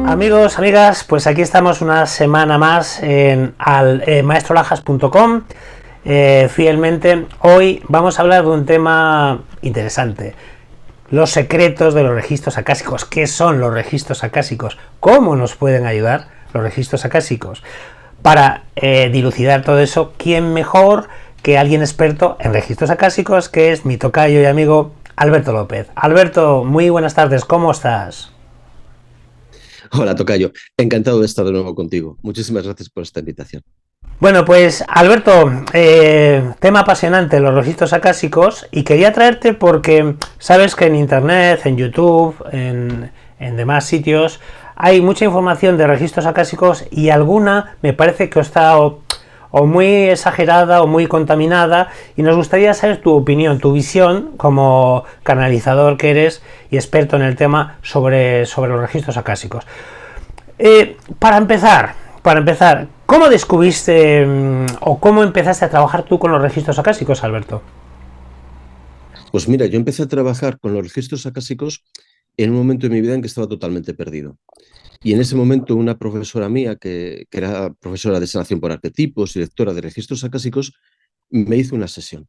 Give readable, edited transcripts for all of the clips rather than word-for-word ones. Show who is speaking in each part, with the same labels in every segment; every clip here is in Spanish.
Speaker 1: Amigos, amigas, pues aquí estamos una semana más en maestrolajas.com. Fielmente, hoy vamos a hablar de un tema interesante: los secretos de los registros acásicos. ¿Qué son los registros acásicos? ¿Cómo nos pueden ayudar los registros acásicos? Para dilucidar todo eso, ¿quién mejor que alguien experto en registros acásicos, que es mi tocayo y amigo Alberto López? Alberto, muy buenas tardes, ¿cómo estás?
Speaker 2: Hola, tocayo. Encantado de estar de nuevo contigo. Muchísimas gracias por esta invitación.
Speaker 1: Bueno, pues Alberto, tema apasionante, los registros acásicos, y quería traerte porque sabes que en internet, en YouTube, en demás sitios, hay mucha información de registros acásicos y alguna me parece que está o muy exagerada o muy contaminada, y nos gustaría saber tu opinión, tu visión como canalizador que eres y experto en el tema sobre los registros acásicos. Para empezar, ¿cómo descubriste o cómo empezaste a trabajar tú con los registros acásicos, Alberto?
Speaker 2: Pues mira, yo empecé a trabajar con los registros acásicos en un momento de mi vida en que estaba totalmente perdido. Y en ese momento una profesora mía, que era profesora de sanación por arquetipos y lectora de registros acásicos, me hizo una sesión.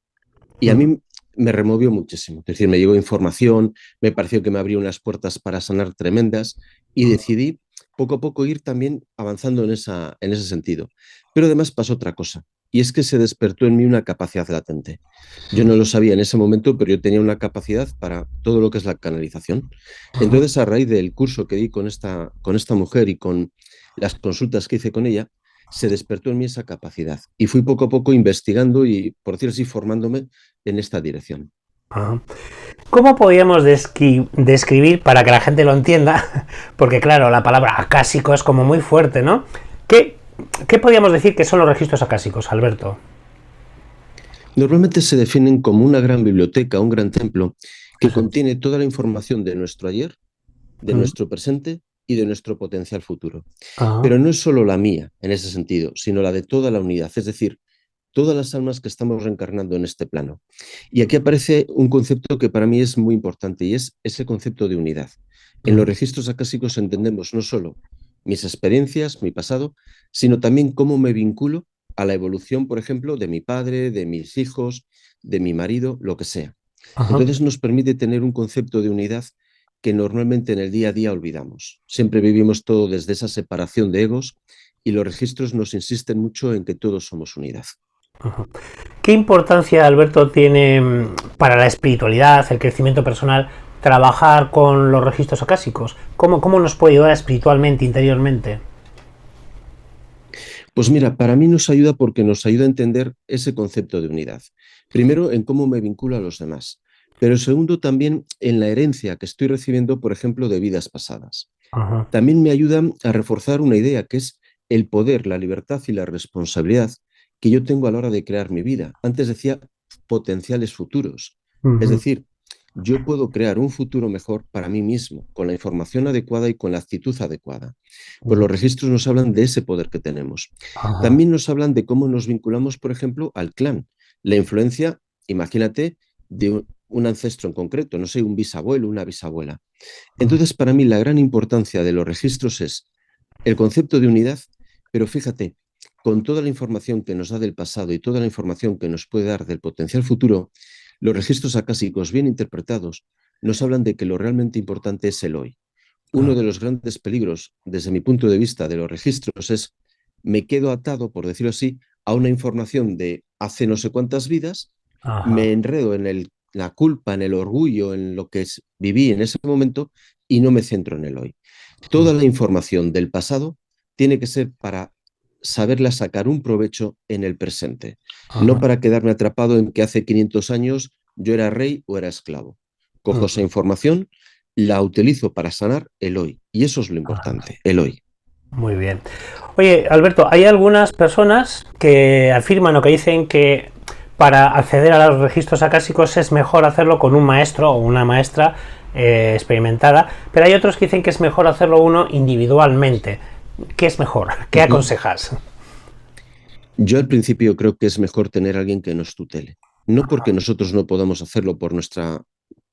Speaker 2: Y a mí me removió muchísimo. Es decir, me llegó información, me pareció que me abrió unas puertas para sanar tremendas y decidí poco a poco ir también avanzando en ese sentido. Pero además pasó otra cosa, y es que se despertó en mí una capacidad latente. Yo no lo sabía en ese momento, pero yo tenía una capacidad para todo lo que es la canalización. Entonces, a raíz del curso que di con esta mujer y con las consultas que hice con ella, se despertó en mí esa capacidad. Y fui poco a poco investigando y, por decirlo así, formándome en esta dirección.
Speaker 1: Ajá. ¿Cómo podríamos describir para que la gente lo entienda? Porque claro, la palabra acásico es como muy fuerte, ¿no? ¿Qué podríamos decir que son los registros acásicos, Alberto?
Speaker 2: Normalmente se definen como una gran biblioteca, un gran templo, que contiene toda la información de nuestro ayer, de nuestro presente y de nuestro potencial futuro.
Speaker 1: Ajá.
Speaker 2: Pero no es solo la mía en ese sentido, sino la de toda la unidad, es decir, todas las almas que estamos reencarnando en este plano. Y aquí aparece un concepto que para mí es muy importante, y es ese concepto de unidad. En los registros acásicos entendemos no solo mis experiencias, mi pasado, sino también cómo me vinculo a la evolución, por ejemplo, de mi padre, de mis hijos, de mi marido, lo que sea.
Speaker 1: Ajá.
Speaker 2: Entonces nos permite tener un concepto de unidad que normalmente en el día a día olvidamos. Siempre vivimos todo desde esa separación de egos, y los registros nos insisten mucho en que todos somos unidad.
Speaker 1: ¿Qué importancia, Alberto, tiene para la espiritualidad, el crecimiento personal, trabajar con los registros acásicos? ¿Cómo nos puede ayudar espiritualmente, interiormente?
Speaker 2: Pues mira, para mí nos ayuda porque nos ayuda a entender ese concepto de unidad. Primero, en cómo me vinculo a los demás, pero segundo, también en la herencia que estoy recibiendo, por ejemplo, de vidas pasadas.
Speaker 1: Ajá.
Speaker 2: También me ayuda a reforzar una idea que es el poder, la libertad y la responsabilidad que yo tengo a la hora de crear mi vida. Antes decía potenciales futuros. Es
Speaker 1: Uh-huh.
Speaker 2: decir, yo puedo crear un futuro mejor para mí mismo, con la información adecuada y con la actitud adecuada. Pues los registros nos hablan de ese poder que tenemos.
Speaker 1: Ajá.
Speaker 2: También nos hablan de cómo nos vinculamos, por ejemplo, al clan. La influencia, imagínate, de un ancestro en concreto, no sé, un bisabuelo, una bisabuela. Entonces, para mí, la gran importancia de los registros es el concepto de unidad, pero fíjate, con toda la información que nos da del pasado y toda la información que nos puede dar del potencial futuro, los registros acásicos bien interpretados nos hablan de que lo realmente importante es el hoy. Uno de los grandes peligros, desde mi punto de vista, de los registros es me quedo atado, por decirlo así, a una información de hace no sé cuántas vidas, me
Speaker 1: Ajá.
Speaker 2: enredo en la culpa, en el orgullo, en lo que viví en ese momento y no me centro en el hoy. Toda la información del pasado tiene que ser para saberla sacar un provecho en el presente, no
Speaker 1: Ajá.
Speaker 2: para quedarme atrapado en que hace 500 años yo era rey o era esclavo. Cojo esa información, la utilizo para sanar el hoy, y eso es lo importante, el hoy.
Speaker 1: Muy bien. Oye, Alberto, hay algunas personas que afirman o que dicen que para acceder a los registros acásicos es mejor hacerlo con un maestro o una maestra experimentada, pero hay otros que dicen que es mejor hacerlo uno individualmente. ¿Qué es mejor? ¿Qué aconsejas?
Speaker 2: Yo al principio creo que es mejor tener a alguien que nos tutele, no porque nosotros no podamos hacerlo por nuestra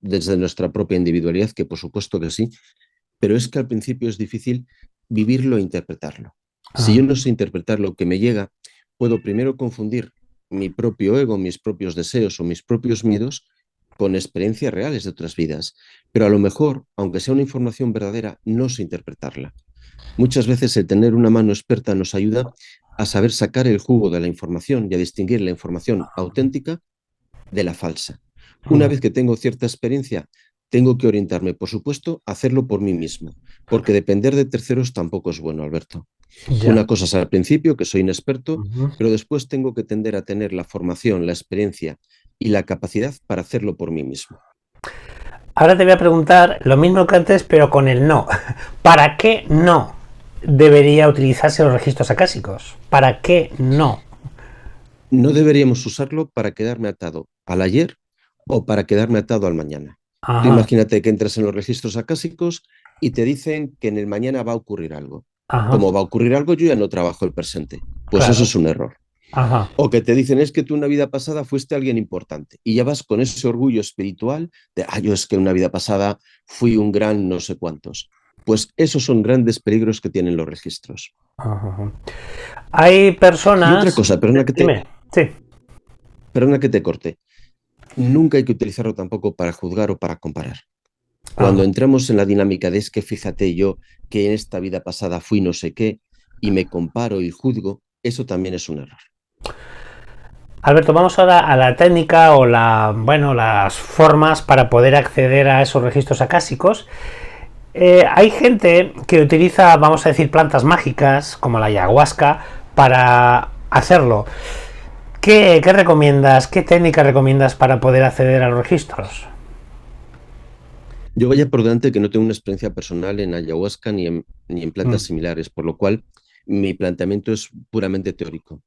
Speaker 2: desde nuestra propia individualidad, que por supuesto que sí, pero es que al principio es difícil vivirlo e interpretarlo. Si yo no sé interpretar lo que me llega, puedo primero confundir mi propio ego, mis propios deseos o mis propios miedos con experiencias reales de otras vidas. Pero a lo mejor, aunque sea una información verdadera, no sé interpretarla. Muchas veces el tener una mano experta nos ayuda a saber sacar el jugo de la información y a distinguir la información auténtica de la falsa. Una vez que tengo cierta experiencia, tengo que orientarme, por supuesto, a hacerlo por mí mismo, porque depender de terceros tampoco es bueno, Alberto.
Speaker 1: Ya.
Speaker 2: Una cosa es al principio, que soy inexperto, pero después tengo que tender a tener la formación, la experiencia y la capacidad para hacerlo por mí mismo.
Speaker 1: Ahora te voy a preguntar lo mismo que antes, pero con el no. ¿Para qué no debería utilizarse los registros acásicos? ¿Para qué no?
Speaker 2: No deberíamos usarlo para quedarme atado al ayer o para quedarme atado al mañana. Tú
Speaker 1: Ajá,
Speaker 2: imagínate que entras en los registros acásicos y te dicen que en el mañana va a ocurrir algo.
Speaker 1: ajá,
Speaker 2: Como va a ocurrir algo, yo ya no trabajo el presente. Pues eso
Speaker 1: claro,
Speaker 2: es un error.
Speaker 1: ajá,
Speaker 2: O que te dicen es que tú en una vida pasada fuiste alguien importante y ya vas con ese orgullo espiritual de, yo es que en una vida pasada fui un gran no sé cuántos. Pues esos son grandes peligros que tienen los registros.
Speaker 1: ajá. Hay
Speaker 2: Y otra
Speaker 1: personas...
Speaker 2: cosa,
Speaker 1: Dime, sí.
Speaker 2: perdona que te corte. Nunca hay que utilizarlo tampoco para juzgar o para comparar. Cuando
Speaker 1: Ajá.
Speaker 2: entramos en la dinámica de es que fíjate yo que en esta vida pasada fui no sé qué y me comparo y juzgo, eso también es un error.
Speaker 1: Alberto, vamos ahora a la técnica o las formas para poder acceder a esos registros acásicos. Hay gente que utiliza, vamos a decir, plantas mágicas como la ayahuasca para hacerlo. ¿Qué recomiendas? ¿Qué técnica recomiendas para poder acceder a los registros?
Speaker 2: Yo vaya por delante que no tengo una experiencia personal en ayahuasca ni en plantas
Speaker 1: Mm,
Speaker 2: similares, por lo cual mi planteamiento es puramente teórico.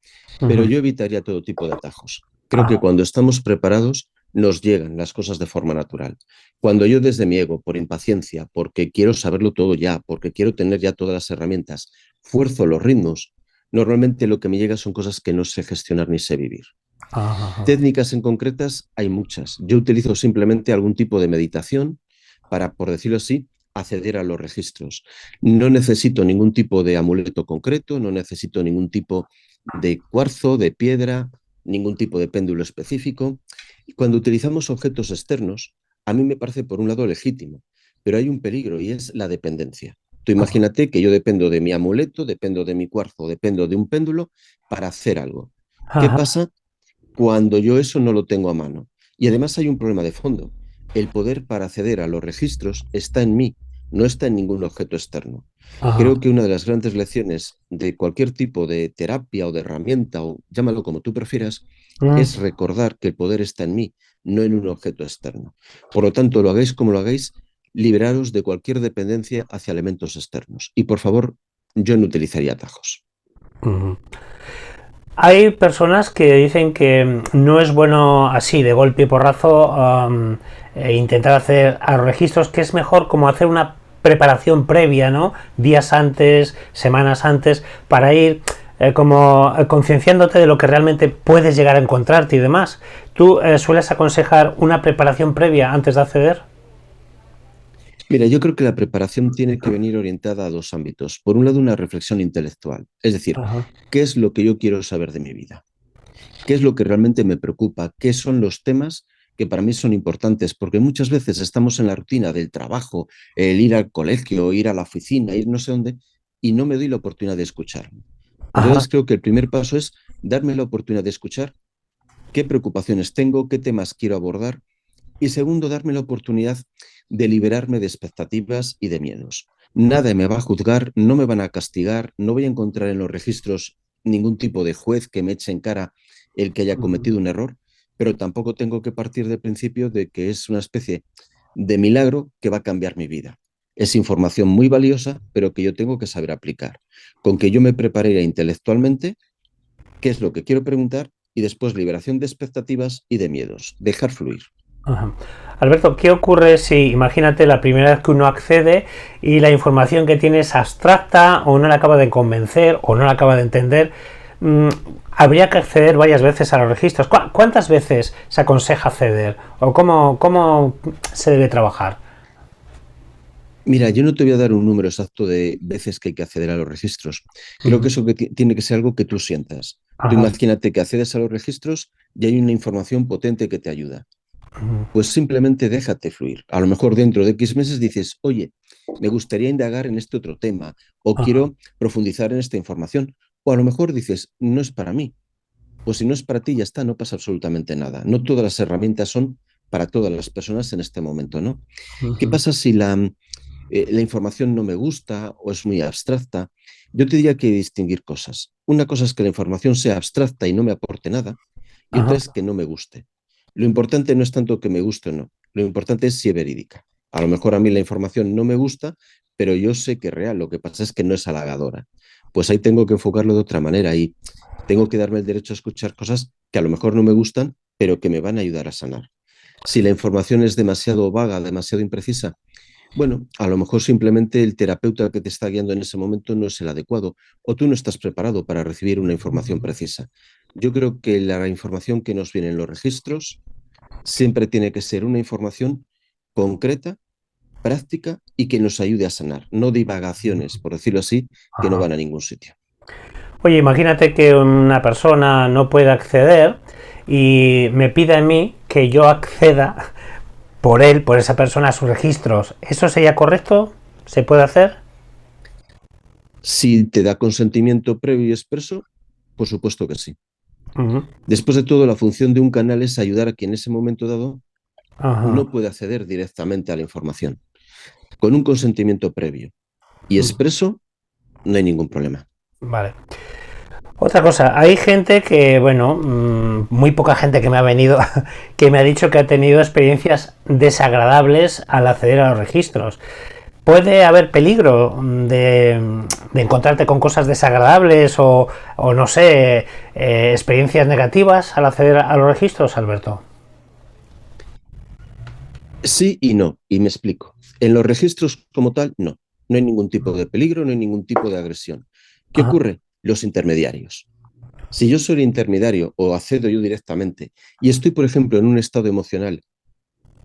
Speaker 2: Pero
Speaker 1: ujú,
Speaker 2: yo evitaría todo tipo de atajos. Creo que
Speaker 1: ajá,
Speaker 2: cuando estamos preparados nos llegan las cosas de forma natural. Cuando yo desde mi ego, por impaciencia, porque quiero saberlo todo ya, porque quiero tener ya todas las herramientas, fuerzo los ritmos, normalmente lo que me llega son cosas que no sé gestionar ni sé vivir.
Speaker 1: ajá,
Speaker 2: Técnicas en concretas hay muchas. Yo utilizo simplemente algún tipo de meditación para, por decirlo así, acceder a los registros. No necesito ningún tipo de amuleto concreto, no necesito ningún tipo de cuarzo, de piedra, ningún tipo de péndulo específico. Y cuando utilizamos objetos externos, a mí me parece por un lado legítimo, pero hay un peligro y es la dependencia. Tú
Speaker 1: ajá,
Speaker 2: imagínate que yo dependo de mi amuleto, dependo de mi cuarzo, dependo de un péndulo para hacer algo. ¿Qué
Speaker 1: ajá,
Speaker 2: pasa cuando yo eso no lo tengo a mano? Y además hay un problema de fondo. El poder para acceder a los registros está en mí, no está en ningún objeto externo.
Speaker 1: ajá,
Speaker 2: Creo que una de las grandes lecciones de cualquier tipo de terapia o de herramienta, o llámalo como tú prefieras,
Speaker 1: mm,
Speaker 2: es recordar que el poder está en mí, no en un objeto externo. Por lo tanto, lo hagáis como lo hagáis, liberaros de cualquier dependencia hacia elementos externos. Y por favor, yo no utilizaría atajos.
Speaker 1: ujú. Hay personas que dicen que no es bueno así de golpe y porrazo intentar hacer a los registros, que es mejor como hacer una preparación previa, ¿no? Días antes, semanas antes, para ir como concienciándote de lo que realmente puedes llegar a encontrarte y demás. ¿Tú sueles aconsejar una preparación previa antes de acceder?
Speaker 2: Mira, yo creo que la preparación tiene que venir orientada a dos ámbitos. Por un lado, una reflexión intelectual, es decir,
Speaker 1: Ajá,
Speaker 2: ¿qué es lo que yo quiero saber de mi vida? ¿Qué es lo que realmente me preocupa? ¿Qué son los temas que para mí son importantes? Porque muchas veces estamos en la rutina del trabajo, el ir al colegio, ir a la oficina, ir no sé dónde, y no me doy la oportunidad de escucharme.
Speaker 1: ajá,
Speaker 2: Entonces creo que el primer paso es darme la oportunidad de escuchar qué preocupaciones tengo, qué temas quiero abordar, y segundo, darme la oportunidad de liberarme de expectativas y de miedos. Nadie me va a juzgar, no me van a castigar, no voy a encontrar en los registros ningún tipo de juez que me eche en cara el que haya cometido un error, pero tampoco tengo que partir del principio de que es una especie de milagro que va a cambiar mi vida. Es información muy valiosa, pero que yo tengo que saber aplicar. Con que yo me prepare intelectualmente, qué es lo que quiero preguntar, y después liberación de expectativas y de miedos. Dejar fluir.
Speaker 1: ajá. Alberto, ¿qué ocurre si, imagínate, la primera vez que uno accede y la información que tiene es abstracta o no la acaba de convencer o no la acaba de entender? mm, habría que acceder varias veces a los registros. ¿Cuántas veces se aconseja acceder? ¿O cómo se debe trabajar?
Speaker 2: Mira, yo no te voy a dar un número exacto de veces que hay que acceder a los registros. Creo que
Speaker 1: Ujú.
Speaker 2: eso tiene que ser algo que tú sientas. Tú
Speaker 1: Ajá.
Speaker 2: imagínate que accedes a los registros y hay una información potente que te ayuda.
Speaker 1: Ujú.
Speaker 2: Pues simplemente déjate fluir. A lo mejor dentro de X meses dices, oye, me gustaría indagar en este otro tema o
Speaker 1: Ajá.
Speaker 2: quiero profundizar en esta información. O a lo mejor dices, no es para mí. Pues si no es para ti, ya está, no pasa absolutamente nada. No todas las herramientas son para todas las personas en este momento, ¿no? ¿Qué
Speaker 1: Ujú.
Speaker 2: pasa si la información no me gusta o es muy abstracta? Yo te diría que hay que distinguir cosas. Una cosa es que la información sea abstracta y no me aporte nada, y otra
Speaker 1: Ajá.
Speaker 2: es que no me guste. Lo importante no es tanto que me guste o no, lo importante es si es verídica. A lo mejor a mí la información no me gusta, pero yo sé que es real, lo que pasa es que no es halagadora. Pues ahí tengo que enfocarlo de otra manera y tengo que darme el derecho a escuchar cosas que a lo mejor no me gustan, pero que me van a ayudar a sanar. Si la información es demasiado vaga, demasiado imprecisa, bueno, a lo mejor simplemente el terapeuta que te está guiando en ese momento no es el adecuado o tú no estás preparado para recibir una información precisa. Yo creo que la información que nos viene en los registros siempre tiene que ser una información concreta, práctica y que nos ayude a sanar, no divagaciones, por decirlo así, que no
Speaker 1: Ajá.
Speaker 2: van a ningún sitio.
Speaker 1: Oye, imagínate que una persona no puede acceder y me pide a mí que yo acceda por él, por esa persona, a sus registros. ¿Eso sería correcto? ¿Se puede hacer?
Speaker 2: Si te da consentimiento previo y expreso, por supuesto que sí.
Speaker 1: Ujú.
Speaker 2: Después de todo, la función de un canal es ayudar a quien en ese momento dado
Speaker 1: Ajá.
Speaker 2: no puede acceder directamente a la información. Con un consentimiento previo y expreso, no hay ningún problema.
Speaker 1: Vale. Otra cosa, hay gente que, bueno, muy poca gente que me ha venido, que me ha dicho que ha tenido experiencias desagradables al acceder a los registros. ¿Puede haber peligro de encontrarte con cosas desagradables o no sé, experiencias negativas al acceder a los registros, Alberto?
Speaker 2: Sí y no, y me explico. En los registros como tal, no. No hay ningún tipo de peligro, no hay ningún tipo de agresión. ¿Qué
Speaker 1: Ajá.
Speaker 2: ocurre? Los intermediarios. Si yo soy el intermediario o accedo yo directamente y estoy, por ejemplo, en un estado emocional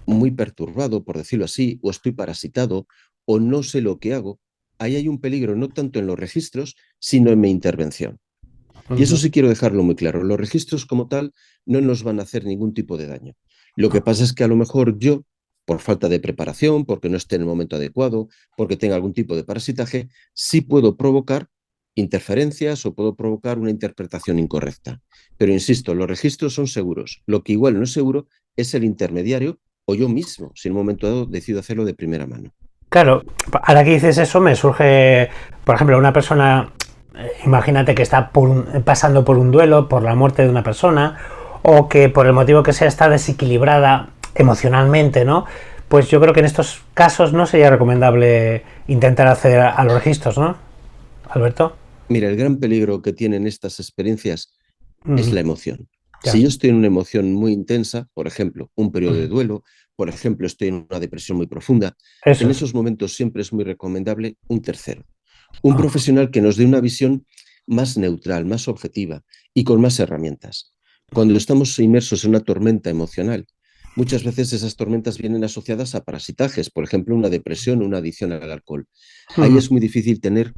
Speaker 2: muy perturbado, por decirlo así, o estoy parasitado, o no sé lo que hago, ahí hay un peligro no tanto en los registros, sino en mi intervención. Y eso
Speaker 1: Ujú.
Speaker 2: sí quiero dejarlo muy claro. Los registros como tal no nos van a hacer ningún tipo de daño. Lo que pasa es que a lo mejor yo, por falta de preparación, porque no esté en el momento adecuado, porque tenga algún tipo de parasitaje, sí puedo provocar interferencias o puedo provocar una interpretación incorrecta. Pero insisto, los registros son seguros. Lo que igual no es seguro es el intermediario o yo mismo, si en un momento dado decido hacerlo de primera mano.
Speaker 1: Claro, ahora que dices eso, me surge, por ejemplo, una persona, imagínate que está pasando por un duelo, por la muerte de una persona, o que por el motivo que sea está desequilibrada emocionalmente, ¿no? Pues yo creo que en estos casos no sería recomendable intentar acceder a los registros, ¿no, Alberto?
Speaker 2: Mira, el gran peligro que tienen estas experiencias es
Speaker 1: Ujú.
Speaker 2: la emoción. Si
Speaker 1: Ya.
Speaker 2: yo estoy en una emoción muy intensa, por ejemplo, un periodo de
Speaker 1: Ujú.
Speaker 2: duelo, por ejemplo, estoy en una depresión muy profunda,
Speaker 1: Eso
Speaker 2: en
Speaker 1: es.
Speaker 2: esos momentos siempre es muy recomendable un tercero, un
Speaker 1: Ajá.
Speaker 2: profesional que nos dé una visión más neutral, más objetiva y con más herramientas. Cuando estamos inmersos en una tormenta emocional, muchas veces esas tormentas vienen asociadas a parasitajes, por ejemplo, una depresión, una adicción al alcohol. Ahí
Speaker 1: Ujú.
Speaker 2: es muy difícil tener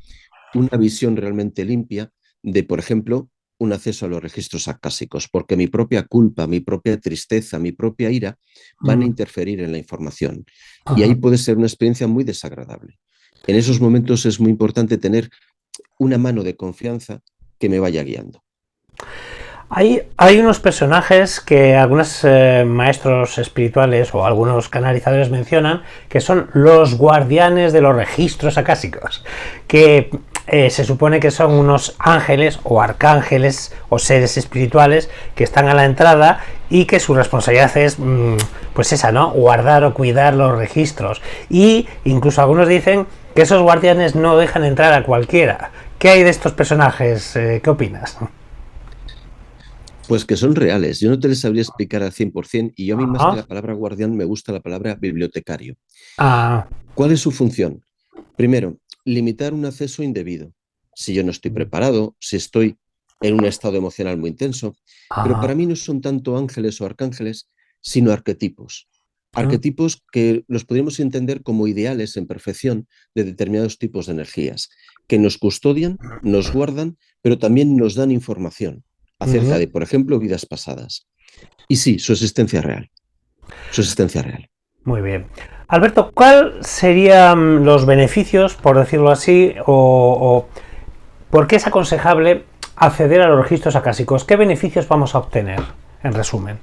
Speaker 2: una visión realmente limpia de, por ejemplo, un acceso a los registros acásicos, porque mi propia culpa, mi propia tristeza, mi propia ira van a
Speaker 1: Ujú.
Speaker 2: interferir en la información. Y ahí
Speaker 1: Ajá.
Speaker 2: puede ser una experiencia muy desagradable. En esos momentos es muy importante tener una mano de confianza que me vaya guiando.
Speaker 1: Hay unos personajes que algunos maestros espirituales o algunos canalizadores mencionan que son los guardianes de los registros acásicos, que se supone que son unos ángeles o arcángeles o seres espirituales que están a la entrada y que su responsabilidad es pues esa, ¿no? Guardar o cuidar los registros. Y incluso algunos dicen que esos guardianes no dejan entrar a cualquiera. ¿Qué hay de estos personajes? ¿Qué opinas?
Speaker 2: Pues que son reales. Yo no te les sabría explicar al 100% y yo a mí más que
Speaker 1: Ajá.
Speaker 2: la palabra guardián me gusta la palabra bibliotecario.
Speaker 1: Ah,
Speaker 2: ¿Cuál es su función? Primero, limitar un acceso indebido. Si yo no estoy preparado, si estoy en un estado emocional muy intenso, pero
Speaker 1: Ah,
Speaker 2: para mí no son tanto ángeles o arcángeles, sino arquetipos.
Speaker 1: ah,
Speaker 2: Arquetipos que los podríamos entender como ideales en perfección de determinados tipos de energías, que nos custodian, nos guardan, pero también nos dan información acerca
Speaker 1: ujú.
Speaker 2: de, por ejemplo, vidas pasadas. Y sí, su existencia real, su existencia real.
Speaker 1: Muy bien. Alberto, ¿cuál serían los beneficios, por decirlo así, o por qué es aconsejable acceder a los registros acásicos? ¿Qué beneficios vamos a obtener, en resumen?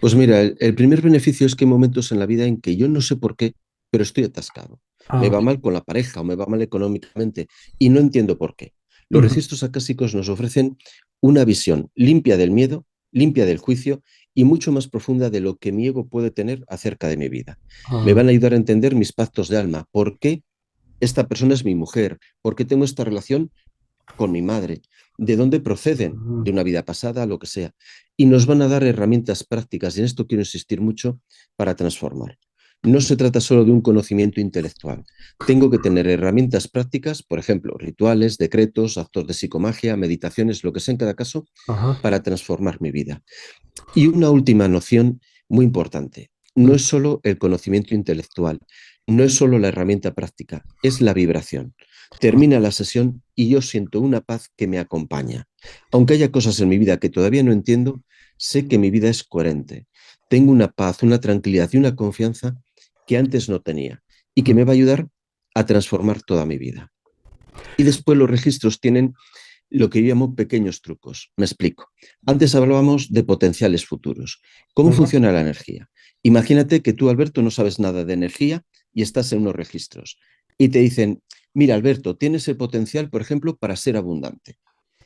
Speaker 2: Pues mira, el primer beneficio es que hay momentos en la vida en que yo no sé por qué, pero estoy atascado. Me
Speaker 1: Ah,
Speaker 2: va mal con la pareja o me va mal económicamente y no entiendo por qué. Los
Speaker 1: ujú,
Speaker 2: registros acásicos nos ofrecen una visión limpia del miedo, limpia del juicio y mucho más profunda de lo que mi ego puede tener acerca de mi vida. Me
Speaker 1: ah,
Speaker 2: van a ayudar a entender mis pactos de alma, por qué esta persona es mi mujer, por qué tengo esta relación con mi madre, de dónde proceden,
Speaker 1: ujú,
Speaker 2: de una vida pasada, lo que sea. Y nos van a dar herramientas prácticas, y en esto quiero insistir mucho, para transformar. No se trata solo de un conocimiento intelectual. Tengo que tener herramientas prácticas, por ejemplo, rituales, decretos, actos de psicomagia, meditaciones, lo que sea en cada caso,
Speaker 1: ajá,
Speaker 2: para transformar mi vida. Y una última noción muy importante. No
Speaker 1: ujú,
Speaker 2: es solo el conocimiento intelectual, no es solo la herramienta práctica, es la vibración. Termina la sesión y yo siento una paz que me acompaña. Aunque haya cosas en mi vida que todavía no entiendo, sé que mi vida es coherente. Tengo una paz, una tranquilidad y una confianza que antes no tenía y que
Speaker 1: ujú,
Speaker 2: me va a ayudar a transformar toda mi vida. Y después los registros tienen lo que yo llamo pequeños trucos. Me explico. Antes hablábamos de potenciales futuros. ¿Cómo
Speaker 1: ujú,
Speaker 2: funciona la energía? Imagínate que tú, Alberto, no sabes nada de energía y estás en unos registros. Y te dicen, mira, Alberto, tienes el potencial, por ejemplo, para ser abundante.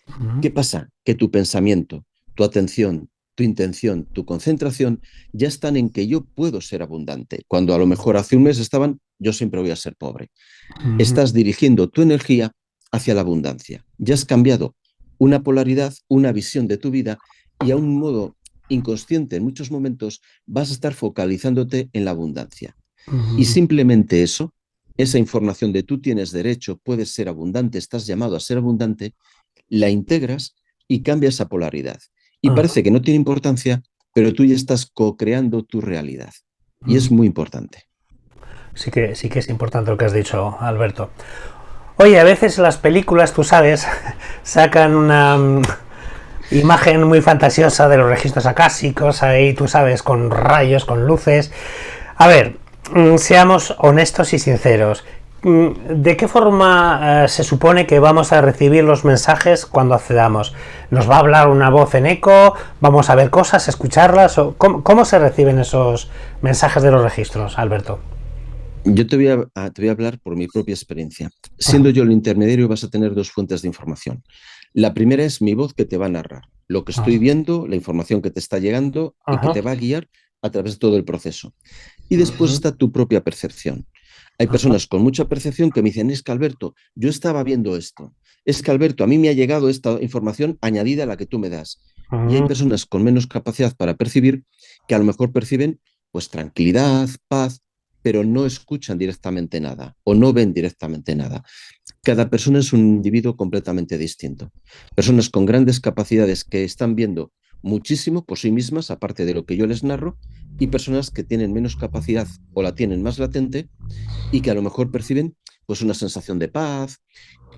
Speaker 1: ujú,
Speaker 2: ¿Qué pasa? Que tu pensamiento, tu atención, tu intención, tu concentración ya están en que yo puedo ser abundante, cuando a lo mejor hace un mes estaban, yo siempre voy a ser pobre.
Speaker 1: ujú.
Speaker 2: Estás dirigiendo tu energía hacia la abundancia. Ya has cambiado una polaridad, una visión de tu vida y a un modo inconsciente en muchos momentos vas a estar focalizándote en la abundancia. Y
Speaker 1: Ujú.
Speaker 2: simplemente eso, esa información de tú tienes derecho, puedes ser abundante, estás llamado a ser abundante, la integras y cambia esa polaridad. Y
Speaker 1: Ah,
Speaker 2: parece que no tiene importancia, pero tú ya estás co-creando tu realidad. Y
Speaker 1: ujú.
Speaker 2: es muy importante.
Speaker 1: Sí que es importante lo que has dicho, Alberto. Oye, a veces las películas, tú sabes, sacan una imagen muy fantasiosa de los registros acásicos, ahí tú sabes, con rayos, con luces. A ver, seamos honestos y sinceros. ¿De qué forma se supone que vamos a recibir los mensajes cuando accedamos? ¿Nos va a hablar una voz en eco? ¿Vamos a ver cosas, escucharlas? ¿O cómo se reciben esos mensajes de los registros, Alberto?
Speaker 2: Yo te voy a hablar por mi propia experiencia.
Speaker 1: Ajá,
Speaker 2: Siendo yo el intermediario, vas a tener dos fuentes de información. La primera es mi voz que te va a narrar lo que estoy
Speaker 1: ajá,
Speaker 2: viendo, la información que te está llegando y que
Speaker 1: ajá,
Speaker 2: te va a guiar a través de todo el proceso. Y después está tu propia percepción. Hay
Speaker 1: ajá,
Speaker 2: personas con mucha percepción que me dicen, es que Alberto, yo estaba viendo esto. Es que Alberto, a mí me ha llegado esta información añadida a la que tú me das. Y hay
Speaker 1: ajá,
Speaker 2: personas con menos capacidad para percibir que a lo mejor perciben pues tranquilidad, paz, pero no escuchan directamente nada o no ven directamente nada. Cada persona es un individuo completamente distinto. Personas con grandes capacidades que están viendo muchísimo por sí mismas, aparte de lo que yo les narro, y personas que tienen menos capacidad o la tienen más latente y que a lo mejor perciben pues una sensación de paz,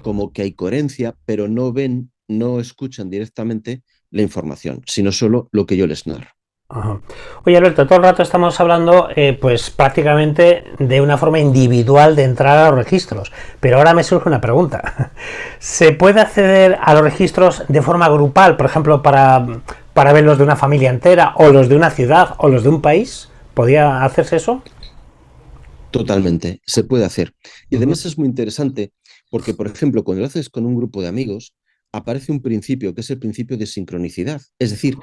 Speaker 2: como que hay coherencia, pero no ven, no escuchan directamente la información, sino solo lo que yo les narro.
Speaker 1: ajá. Oye, Alberto, todo el rato estamos hablando, pues prácticamente de una forma individual de entrar a los registros. Pero ahora me surge una pregunta. ¿Se puede acceder a los registros de forma grupal, por ejemplo, para ver los de una familia entera, o los de una ciudad, o los de un país? ¿Podría hacerse eso?
Speaker 2: Totalmente, se puede hacer. Y
Speaker 1: Ujú.
Speaker 2: además es muy interesante porque, por ejemplo, cuando lo haces con un grupo de amigos, aparece un principio que es el principio de sincronicidad. Es decir,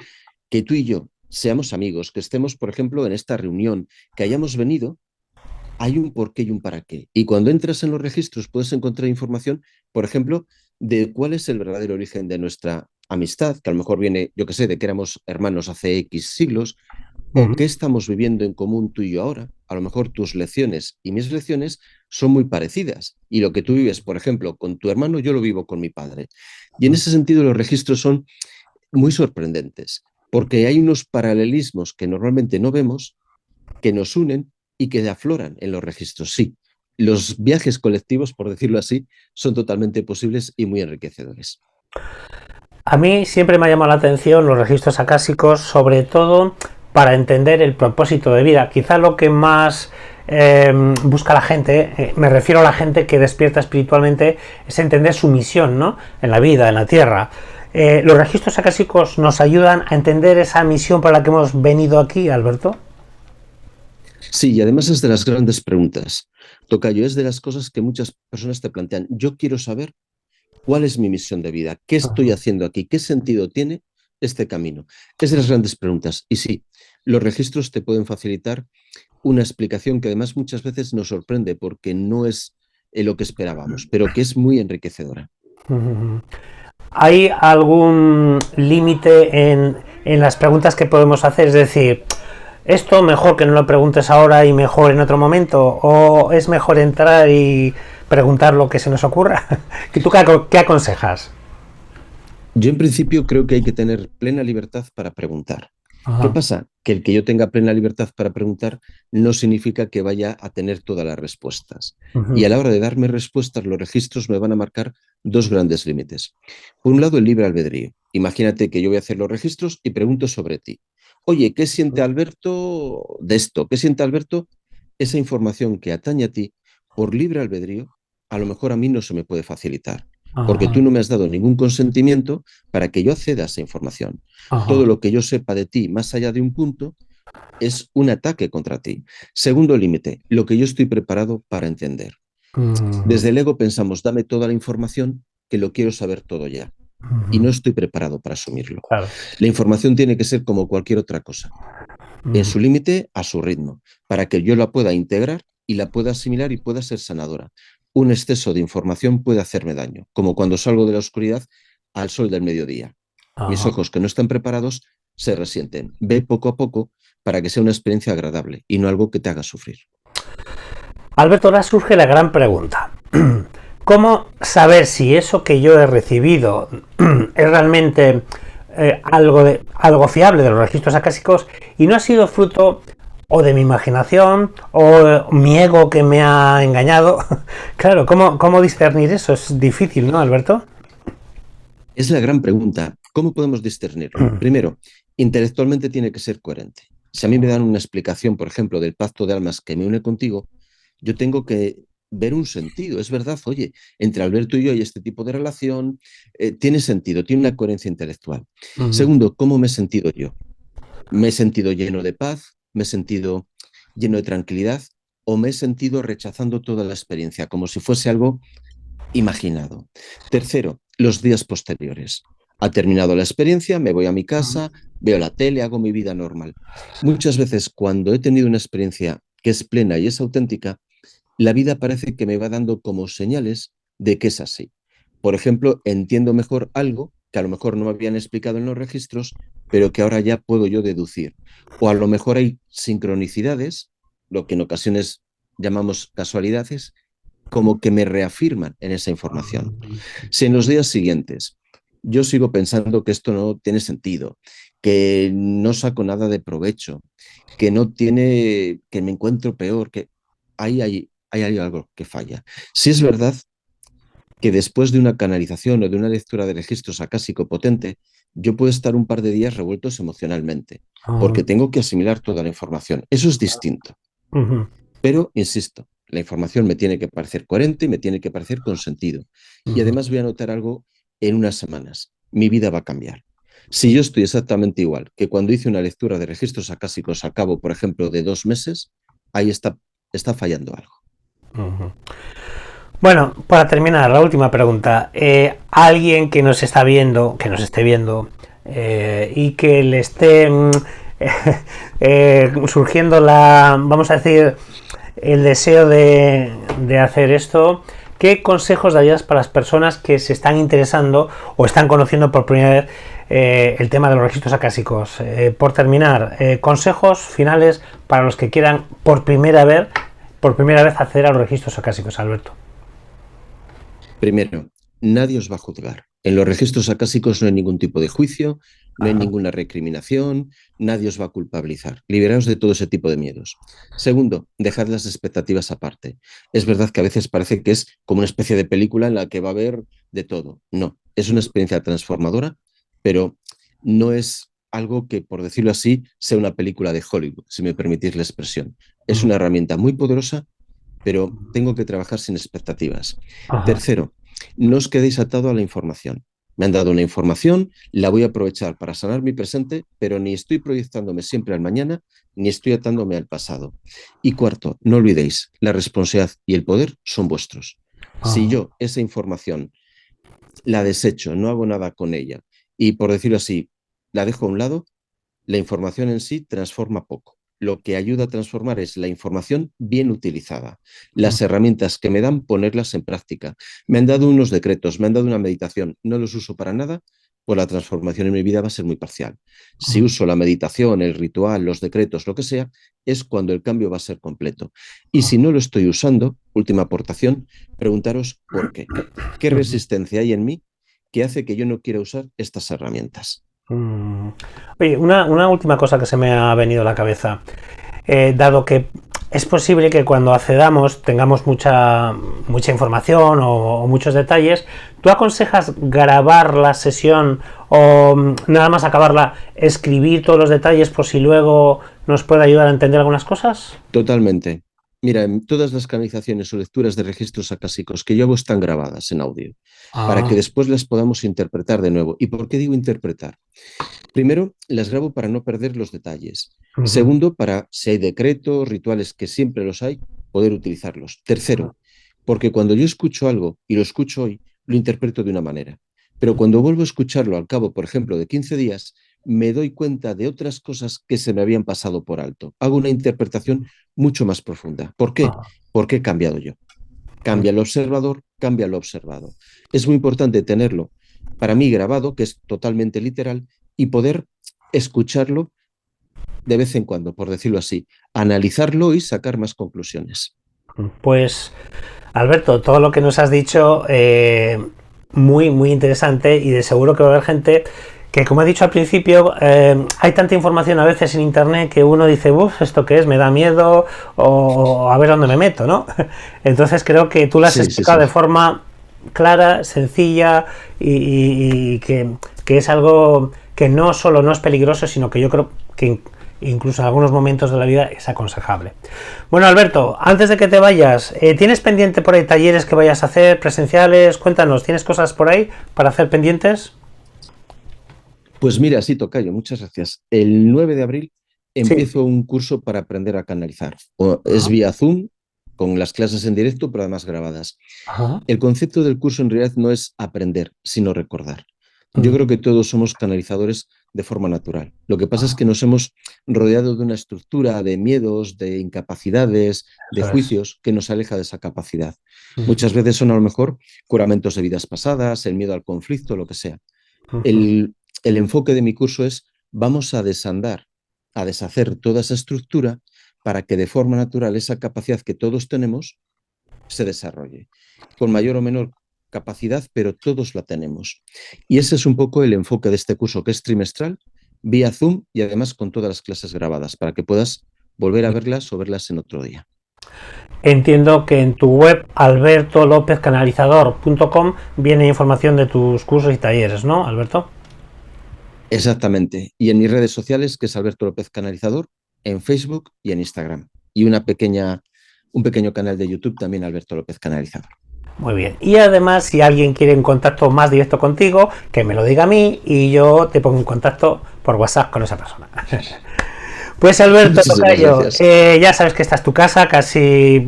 Speaker 2: que tú y yo seamos amigos, que estemos, por ejemplo, en esta reunión, que hayamos venido, hay un porqué y un para qué. Y cuando entras en los registros puedes encontrar información, por ejemplo, de cuál es el verdadero origen de nuestra amistad, que a lo mejor viene, yo que sé, de que éramos hermanos hace X siglos, o qué estamos viviendo en común tú y yo ahora. A lo mejor tus lecciones y mis lecciones son muy parecidas y lo que tú vives, por ejemplo, con tu hermano, yo lo vivo con mi padre. Y en ese sentido los registros son muy sorprendentes porque hay unos paralelismos que normalmente no vemos, que nos unen y que afloran en los registros. Sí, los viajes colectivos, por decirlo así, son totalmente posibles y muy enriquecedores.
Speaker 1: A mí siempre me ha llamado la atención los registros acásicos, sobre todo para entender el propósito de vida. Quizá lo que más busca la gente, me refiero a la gente que despierta espiritualmente, es entender su misión, ¿no? En la vida, en la tierra. Los registros acásicos nos ayudan a entender esa misión para la que hemos venido aquí, Alberto.
Speaker 2: Sí, y además es de las grandes preguntas. Tocayo, es de las cosas que muchas personas te plantean. Yo quiero saber cuál es mi misión de vida, qué estoy haciendo aquí, qué sentido tiene este camino. Es de las grandes preguntas. Y sí, los registros te pueden facilitar una explicación que además muchas veces nos sorprende porque no es lo que esperábamos, pero que es muy enriquecedora.
Speaker 1: ¿Hay algún límite en las preguntas que podemos hacer? Es decir, ¿esto mejor que no lo preguntes ahora y mejor en otro momento? ¿O es mejor entrar y preguntar lo que se nos ocurra? ¿Tú qué aconsejas?
Speaker 2: Yo en principio creo que hay que tener plena libertad para preguntar. ¿Qué
Speaker 1: Ajá.
Speaker 2: pasa? Que el que yo tenga plena libertad para preguntar no significa que vaya a tener todas las respuestas. Y a
Speaker 1: Uh-huh.
Speaker 2: la hora de darme respuestas, los registros me van a marcar dos grandes límites. Por un lado, el libre albedrío. Imagínate que yo voy a hacer los registros y pregunto sobre ti. Oye, ¿qué siente Alberto de esto? ¿Qué siente Alberto? Esa información que atañe a ti por libre albedrío, a lo mejor a mí no se me puede facilitar, porque
Speaker 1: Ajá.
Speaker 2: tú no me has dado ningún consentimiento para que yo acceda a esa información. Todo
Speaker 1: Ajá.
Speaker 2: lo que yo sepa de ti más allá de un punto es un ataque contra ti. Segundo límite, lo que yo estoy preparado para entender.
Speaker 1: Uh-huh.
Speaker 2: Desde el ego pensamos, dame toda la información, que lo quiero saber todo ya. Y no
Speaker 1: Uh-huh.
Speaker 2: estoy preparado para asumirlo.
Speaker 1: Claro.
Speaker 2: La información tiene que ser como cualquier otra cosa, en
Speaker 1: Uh-huh.
Speaker 2: su límite, a su ritmo, para que yo la pueda integrar y la pueda asimilar y pueda ser sanadora. Un exceso de información puede hacerme daño, como cuando salgo de la oscuridad al sol del mediodía. Mis
Speaker 1: Ajá.
Speaker 2: ojos que no están preparados se resienten. Ve poco a poco para que sea una experiencia agradable y no algo que te haga sufrir.
Speaker 1: Alberto, ahora surge la gran pregunta. ¿Cómo saber si eso que yo he recibido es realmente algo fiable de los registros acásicos y no ha sido fruto o de mi imaginación o mi ego que me ha engañado? Claro, ¿cómo discernir eso? Es difícil, ¿no, Alberto?
Speaker 2: Es la gran pregunta. ¿Cómo podemos discernirlo? Primero, intelectualmente tiene que ser coherente. Si a mí me dan una explicación, por ejemplo, del pacto de almas que me une contigo, yo tengo que ver un sentido. Es verdad, oye, entre Alberto y yo hay este tipo de relación, tiene sentido, tiene una coherencia intelectual.
Speaker 1: Uh-huh.
Speaker 2: Segundo, ¿cómo me he sentido yo? ¿Me he sentido lleno de paz? ¿Me he sentido lleno de tranquilidad? ¿O me he sentido rechazando toda la experiencia, como si fuese algo imaginado? Tercero, los días posteriores. Ha terminado la experiencia, me voy a mi casa, veo la tele, hago mi vida normal. Muchas veces cuando he tenido una experiencia que es plena y es auténtica, la vida parece que me va dando como señales de que es así. Por ejemplo, entiendo mejor algo que a lo mejor no me habían explicado en los registros, pero que ahora ya puedo yo deducir. O a lo mejor hay sincronicidades, lo que en ocasiones llamamos casualidades, como que me reafirman en esa información. Si en los días siguientes yo sigo pensando que esto no tiene sentido, que no saco nada de provecho, que no tiene, que me encuentro peor, que hay algo que falla. Si es verdad que después de una canalización o de una lectura de registros acásico potente, yo puedo estar un par de días revueltos emocionalmente, porque tengo que asimilar toda la información. Eso es distinto.
Speaker 1: Uh-huh.
Speaker 2: Pero, insisto, la información me tiene que parecer coherente y me tiene que parecer con sentido. Y
Speaker 1: Uh-huh.
Speaker 2: además voy a notar algo en unas semanas. Mi vida va a cambiar. Si yo estoy exactamente igual que cuando hice una lectura de registros acásicos a cabo, por ejemplo, de 2 meses, ahí está fallando algo.
Speaker 1: Uh-huh. Bueno, para terminar, la última pregunta. Alguien que nos está viendo, que nos esté viendo y que le esté surgiendo vamos a decir, el deseo de hacer esto, ¿qué consejos darías para las personas que se están interesando o están conociendo por primera vez el tema de los registros acásicos? Por terminar, consejos finales para los que quieran por primera vez acceder a los registros acásicos, Alberto.
Speaker 2: Primero, nadie os va a juzgar. En los registros acásicos no hay ningún tipo de juicio, no hay ninguna recriminación, nadie os va a culpabilizar. Liberaos de todo ese tipo de miedos. Segundo, dejad las expectativas aparte. Es verdad que a veces parece que es como una especie de película en la que va a haber de todo. No, es una experiencia transformadora, pero no es algo que, por decirlo así, sea una película de Hollywood, si me permitís la expresión. Es una herramienta muy poderosa, pero tengo que trabajar sin expectativas. Tercero, no os quedéis atado a la información. Me han dado una información, la voy a aprovechar para sanar mi presente, pero ni estoy proyectándome siempre al mañana, ni estoy atándome al pasado. Y cuarto, no olvidéis, la responsabilidad y el poder son vuestros. Si yo esa información la desecho, no hago nada con ella, y por decirlo así, la dejo a un lado, la información en sí transforma poco. Lo que ayuda a transformar es la información bien utilizada. Las herramientas que me dan, ponerlas en práctica. Me han dado unos decretos, me han dado una meditación, no los uso para nada, pues la transformación en mi vida va a ser muy parcial. Si uso la meditación, el ritual, los decretos, lo que sea, es cuando el cambio va a ser completo. Y si no lo estoy usando, última aportación, preguntaros por qué. ¿Qué resistencia hay en mí que hace que yo no quiera usar estas herramientas?
Speaker 1: Oye, una última cosa que se me ha venido a la cabeza. Dado que es posible que cuando accedamos tengamos mucha información o muchos detalles, ¿tú aconsejas grabar la sesión o nada más acabarla, escribir todos los detalles por si luego nos puede ayudar a entender algunas cosas?
Speaker 2: Totalmente. Mira, en todas las canalizaciones o lecturas de registros acásicos que yo hago están grabadas en audio, para que después las podamos interpretar de nuevo. ¿Y por qué digo interpretar? Primero, las grabo para no perder los detalles. Segundo, para, si hay decretos, rituales, que siempre los hay, poder utilizarlos. Tercero, porque cuando yo escucho algo, y lo escucho hoy, lo interpreto de una manera. Pero cuando vuelvo a escucharlo al cabo, por ejemplo, de 15 días, me doy cuenta de otras cosas que se me habían pasado por alto. Hago una interpretación mucho más profunda. ¿Por qué? Porque he cambiado yo. Cambia el observador, cambia lo observado. Es muy importante tenerlo, para mí grabado, que es totalmente literal, y poder escucharlo de vez en cuando, por decirlo así, analizarlo y sacar más conclusiones.
Speaker 1: Pues, Alberto, todo lo que nos has dicho, muy, muy interesante, y de seguro que va a haber gente que, como he dicho al principio, hay tanta información a veces en internet que uno dice, uff, ¿esto qué es? Me da miedo, o a ver dónde me meto, ¿no? Entonces creo que tú lo has explicado de forma clara, sencilla, y que es algo que no solo no es peligroso, sino que yo creo que incluso en algunos momentos de la vida es aconsejable. Bueno, Alberto, antes de que te vayas, ¿tienes pendiente por ahí talleres que vayas a hacer, presenciales? Cuéntanos, ¿tienes cosas por ahí para hacer pendientes?
Speaker 2: Pues mira, sí, tocayo, muchas gracias. El 9 de abril empiezo un curso para aprender a canalizar. Es vía Zoom, con las clases en directo, pero además grabadas. El concepto del curso en realidad no es aprender, sino recordar. Yo creo que todos somos canalizadores de forma natural. Lo que pasa es que nos hemos rodeado de una estructura de miedos, de incapacidades, de juicios que nos aleja de esa capacidad. Muchas veces son a lo mejor juramentos de vidas pasadas, el miedo al conflicto, lo que sea. El enfoque de mi curso es: vamos a desandar, a deshacer toda esa estructura para que de forma natural esa capacidad que todos tenemos se desarrolle, con mayor o menor capacidad, pero todos la tenemos. Y ese es un poco el enfoque de este curso, que es trimestral, vía Zoom, y además con todas las clases grabadas, para que puedas volver a verlas o verlas en otro día.
Speaker 1: Entiendo que en tu web albertolopezcanalizador.com viene información de tus cursos y talleres, ¿no, Alberto?
Speaker 2: Exactamente. Y en mis redes sociales, que es Alberto López Canalizador, en Facebook y en Instagram. Y un pequeño canal de YouTube también, Alberto López Canalizador.
Speaker 1: Muy bien. Y además, si alguien quiere un contacto más directo contigo, que me lo diga a mí y yo te pongo en contacto por WhatsApp con esa persona. Pues Alberto Tocayo, ya sabes que esta es tu casa, casi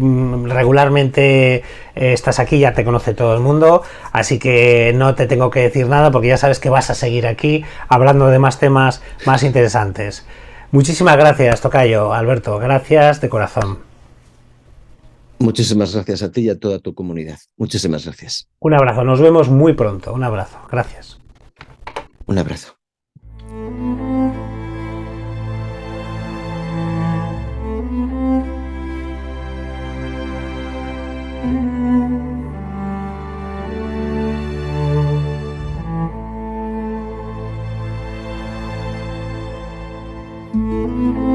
Speaker 1: regularmente estás aquí, ya te conoce todo el mundo, así que no te tengo que decir nada porque ya sabes que vas a seguir aquí hablando de más temas más interesantes. Muchísimas gracias, Tocayo, Alberto, gracias de corazón.
Speaker 2: Muchísimas gracias a ti y a toda tu comunidad. Muchísimas gracias.
Speaker 1: Un abrazo, nos vemos muy pronto. Un abrazo, gracias.
Speaker 2: Un abrazo.
Speaker 3: Thank you.